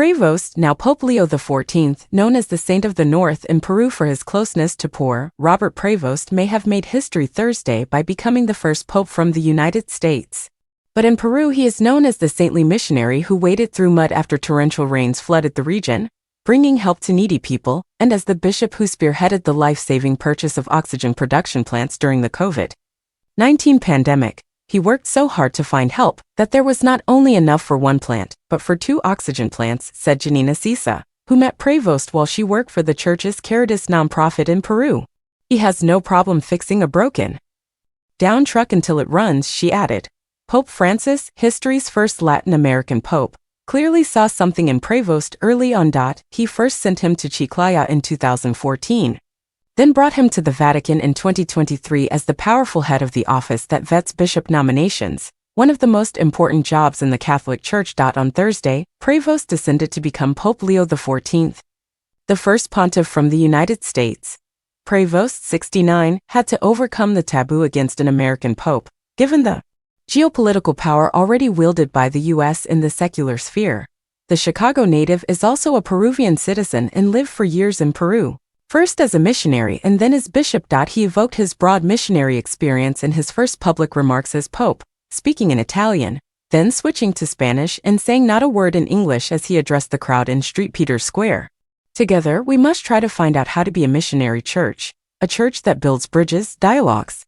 Prevost, now Pope Leo XIV, known as the Saint of the North in Peru for his closeness to poor, Robert Prevost may have made history Thursday by becoming the first pope from the United States. But in Peru he is known as the saintly missionary who waded through mud after torrential rains flooded the region, bringing help to needy people, and as the bishop who spearheaded the life-saving purchase of oxygen production plants during the COVID-19 pandemic. He worked so hard to find help that there was not only enough for one plant, but for 2 oxygen plants, said Janina Sisa, who met Prevost while she worked for the church's Caritas nonprofit in Peru. He has no problem fixing a broken down truck until it runs, she added. Pope Francis, history's first Latin American pope, clearly saw something in Prevost early on. He first sent him to Chiclayo in 2014. Then brought him to the Vatican in 2023 as the powerful head of the office that vets bishop nominations, one of the most important jobs in the Catholic Church. On Thursday, Prevost descended to become Pope Leo XIV, the first pontiff from the United States. Prevost, 69, had to overcome the taboo against an American pope, given the geopolitical power already wielded by the U.S. in the secular sphere. The Chicago native is also a Peruvian citizen and lived for years in Peru. First as a missionary and then as bishop. He evoked his broad missionary experience in his first public remarks as pope, speaking in Italian, then switching to Spanish and saying not a word in English as he addressed the crowd in St. Peter's Square. Together, we must try to find out how to be a missionary church, a church that builds bridges, dialogues,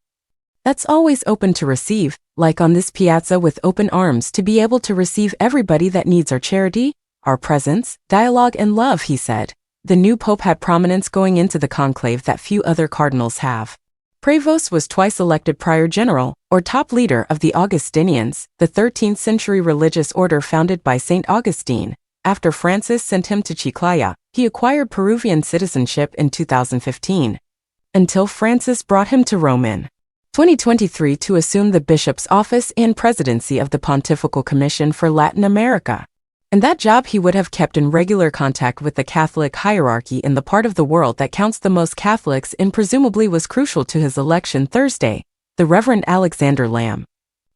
that's always open to receive, like on this piazza with open arms to be able to receive everybody that needs our charity, our presence, dialogue and love, he said. The new pope had prominence going into the conclave that few other cardinals have. Prevost was twice elected prior general, or top leader of the Augustinians, the 13th century religious order founded by St. Augustine. After Francis sent him to Chiclayo, he acquired Peruvian citizenship in 2015. Until Francis brought him to Rome in 2023 to assume the bishop's office and presidency of the Pontifical Commission for Latin America. In that job he would have kept in regular contact with the Catholic hierarchy in the part of the world that counts the most Catholics and presumably was crucial to his election Thursday, the Reverend Alexander Lamb,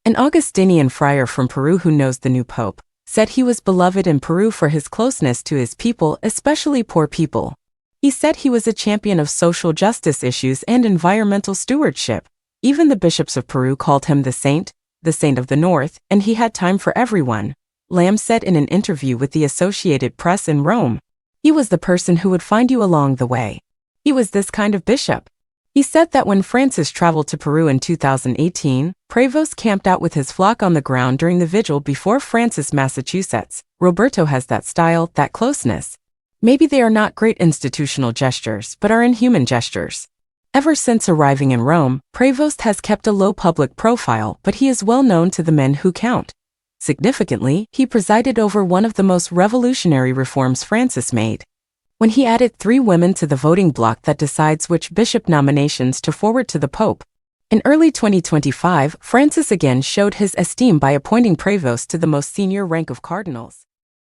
an Augustinian friar from Peru who knows the new pope, said he was beloved in Peru for his closeness to his people, especially poor people. He said he was a champion of social justice issues and environmental stewardship. Even the bishops of Peru called him the Saint of the North, and he had time for everyone. Lamb said in an interview with the Associated Press in Rome. He was the person who would find you along the way. He was this kind of bishop. He said that when Francis traveled to Peru in 2018, Prevost camped out with his flock on the ground during the vigil before Francis, Massachusetts. Roberto has that style, that closeness. Maybe they are not great institutional gestures, but are inhuman gestures. Ever since arriving in Rome, Prevost has kept a low public profile, but he is well known to the men who count. Significantly, he presided over one of the most revolutionary reforms Francis made, when he added 3 women to the voting bloc that decides which bishop nominations to forward to the Pope. In early 2025, Francis again showed his esteem by appointing Prevost to the most senior rank of cardinals.